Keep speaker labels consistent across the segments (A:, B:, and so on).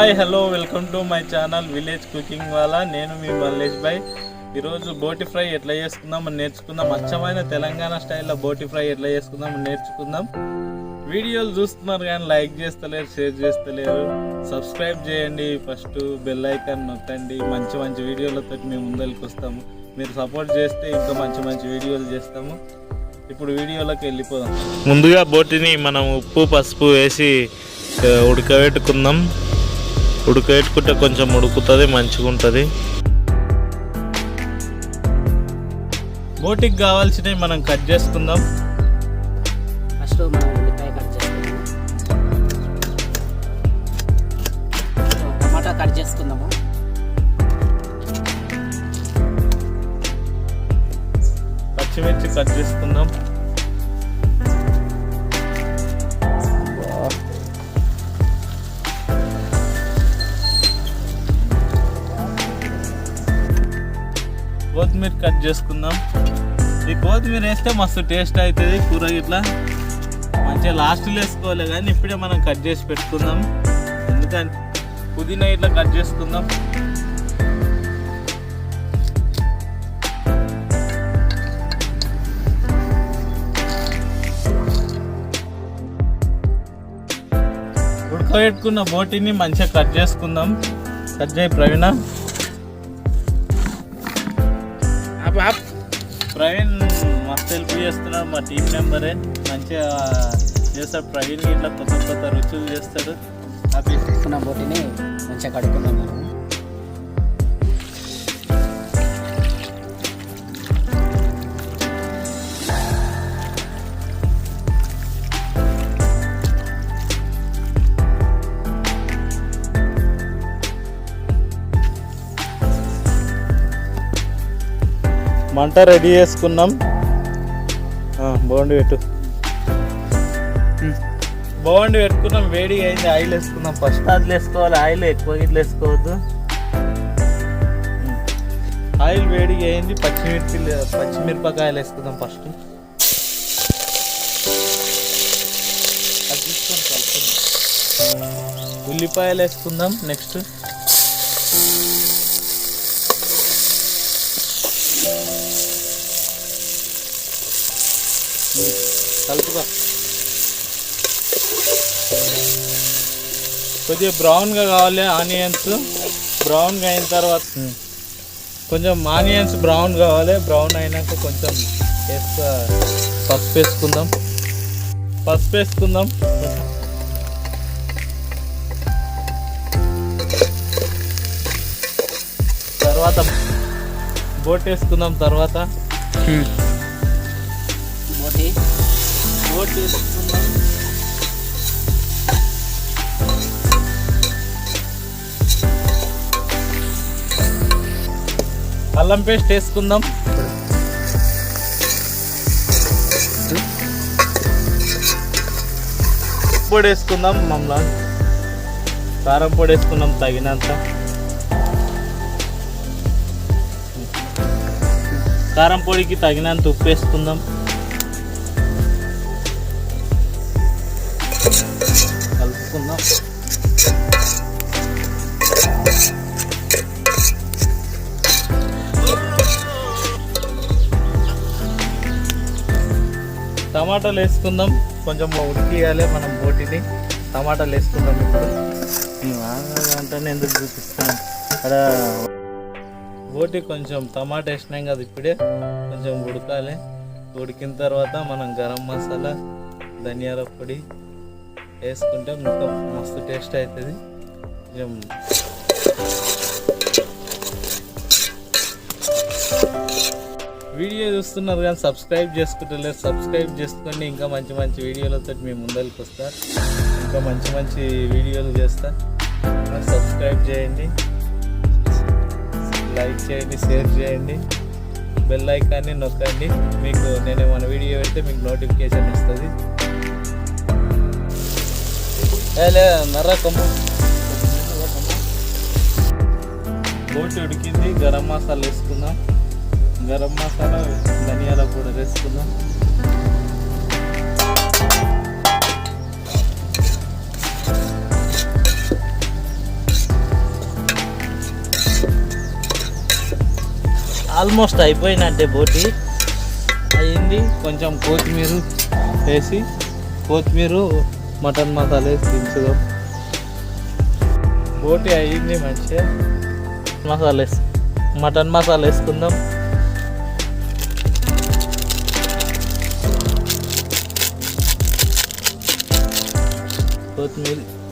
A: Hi hello welcome to my channel village cooking వాళ్ళ. నేను మీ మల్లేష్ భాయ్. ఈరోజు బోటి ఫ్రై ఎట్లా చేసుకుందాం నేర్చుకుందాం. అచ్చమైన తెలంగాణ స్టైల్లో బోటి ఫ్రై ఎట్లా చేసుకుందాం నేర్చుకుందాం. వీడియోలు చూస్తున్నారు కానీ లైక్ చేస్తలేరు, షేర్ చేస్తలేరు. సబ్స్క్రైబ్ చేయండి, ఫస్ట్ బెల్ ఐకాన్ నొక్కండి. మంచి మంచి వీడియోలతో మేము ముందరికి వస్తాము. మీరు సపోర్ట్ చేస్తే ఇంకా మంచి మంచి వీడియోలు చేస్తాము. ఇప్పుడు వీడియోలోకి వెళ్ళిపోదాం. ముందుగా బోటిని మనం ఉప్పు పసుపు వేసి ఉడకబెట్టుకుందాం. ఉడకబెట్టుకుంటే కొంచెం ఉడుకుతుంది, మంచిగా ఉంటుంది. బోటికి కావాల్సినవి మనం కట్ చేసుకుందాం.
B: ఫస్ట్ మనం ఉల్లిపాయ కట్ చేసుకుందాం, టమాటా కట్ చేసుకుందాము,
A: పచ్చిమిర్చి కట్ చేసుకుందాం, కొత్తిమీర కట్ చేసుకుందాం. ఈ కొత్తిమీర వేస్తే మస్తు టేస్ట్ అవుతుంది కూర. ఇట్లా మంచిగా లాస్ట్లో వేసుకోవాలి కానీ ఇప్పుడే మనం కట్ చేసి పెట్టుకుందాం. ఎందుకంటే పుదీనా ఇట్లా కట్ చేసుకుందాం. ఉడకబెట్టుకున్న బోటిని మంచిగా కట్ చేసుకుందాం. కట్ చేయి ప్రవీణ. ప్రవీణ్ మస్తు హెల్ప్ చేస్తున్నాడు, మా టీం మెంబరే. మంచిగా చేస్తాడు ప్రవీణ్. ఇట్లా కొత్త కొత్త రుచులు చేస్తాడు.
B: తీసుకున్న బోటిని మంచిగా కడుక్కుందాం. మనం
A: మంట రెడీ చేసుకున్నాం. బాగుండి పెట్టుకున్నాం. వేడి అయింది. ఆయిల్ వేసుకున్నాం. ఫస్ట్ అది వేసుకోవాలి. ఆయిల్ ఎక్కువ ఇట్లా వేసుకోవద్దు. ఆయిల్ వేడిగా అయింది. పచ్చిమిరపకాయలు వేసుకుందాం. ఫస్ట్ అది తీసుకొని కలుపుకుందాం. ఉల్లిపాయలు వేసుకుందాం. నెక్స్ట్ కలుపుగా కొద్దిగా బ్రౌన్గా కావాలి. ఆనియన్స్ బ్రౌన్గా అయిన తర్వాత కొంచెం ఆనియన్స్ బ్రౌన్ కావాలి. బ్రౌన్ అయినాక కొంచెం పసుపు వేసుకుందాం. తర్వాత బోట్ వేసుకుందాం. తర్వాత బోట్ వేసుకుందాం. అల్లం పేస్ట్ వేసుకుందాం. పొడి వేసుకుందాం. మమ్మల్ని కారం పొడి వేసుకుందాం తగినంత. కారం పొడికి తగినంత ఉప్పు వేసుకుందాం. కలుపుకుందాం. టమాటాలు వేసుకుందాం. కొంచెం ఉడికియాలి మనం బోటిని. టమాటాలు వేసుకుందాం. ఇప్పుడు అంటేనే ఎందుకు చూపిస్తాను అక్కడ బోటి కొంచెం టమాటా వేసినాం కదా, ఇప్పుడే కొంచెం ఉడకాలి. ఉడికిన తర్వాత మనం గరం మసాలా, ధనియాల పొడి వేసుకుంటే ఇంకా మస్తు టేస్ట్ అవుతుంది. కొంచెం వీడియో చూస్తున్నారు కానీ సబ్స్క్రైబ్ చేసుకుంటలేరు. సబ్స్క్రైబ్ చేసుకోండి. ఇంకా మంచి మంచి వీడియోలతో మేము ముందరికి వస్తా. ఇంకా మంచి మంచి వీడియోలు చేస్తా. సబ్స్క్రైబ్ చేయండి, లైక్ చేయండి, షేర్ చేయండి, బెల్ ఐకాన్ని నొక్కండి. మీకు నేను ఏమైనా వీడియో పెడితే మీకు నోటిఫికేషన్ వస్తుంది. బోటి ఉడికింది. గరం మసాలా వేసుకుందాం. గరం మసాలా, ధనియాల పొడి వేసుకుందాం. ఆల్మోస్ట్ అయిపోయినట్టే బోటి అయింది. కొంచెం కొత్తిమీర వేసి మటన్ మసాలా వేసి దించుదాం. బోటి అయ్యింది మంచిగా. మటన్ మసాలా వేసుకుందాం.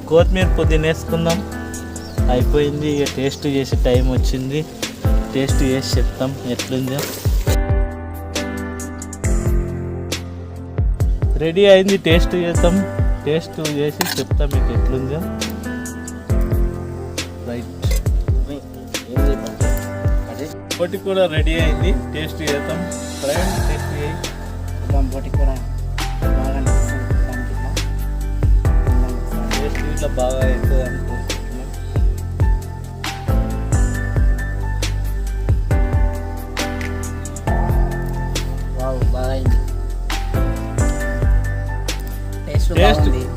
A: కొత్తిమీర పుదీనా వేసుకుందాం. అయిపోయింది. ఇక టేస్ట్ చేసి టైం వచ్చింది. టేస్ట్ చేసి చెప్తాం ఎట్లుందో. రెడీ అయింది. టేస్ట్ చేస్తాం. టేస్ట్ చేసి చెప్తాం మీకు ఎట్లుందో. రైట్, బోటి కూడా రెడీ అయింది. టేస్ట్ చేద్దాం. ఫ్రెండ్ టేస్ట్ చేయి.
B: బోటి కూర బాగా
A: టేస్ట్ ఇట్లా బాగా అవుతుంది అనుకుంటున్నాం.
B: బాగా అయింది.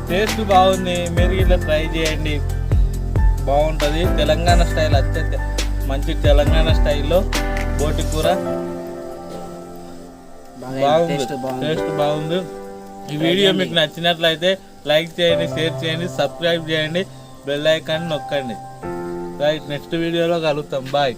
A: టేస్ట్ బాగుంది. మీరు ఇట్లా ట్రై చేయండి, బాగుంటుంది. తెలంగాణ స్టైల్ అత్యంత మంచి తెలంగాణ స్టైల్లో బోటి కూర బాగుంది. టేస్ట్ బాగుంది. ఈ వీడియో మీకు నచ్చినట్లయితే లైక్ చేయండి, షేర్ చేయండి, సబ్స్క్రైబ్ చేయండి, బెల్ ఐకాన్ నొక్కండి. రైట్, నెక్స్ట్ వీడియోలో కలుగుతాం. బాయ్.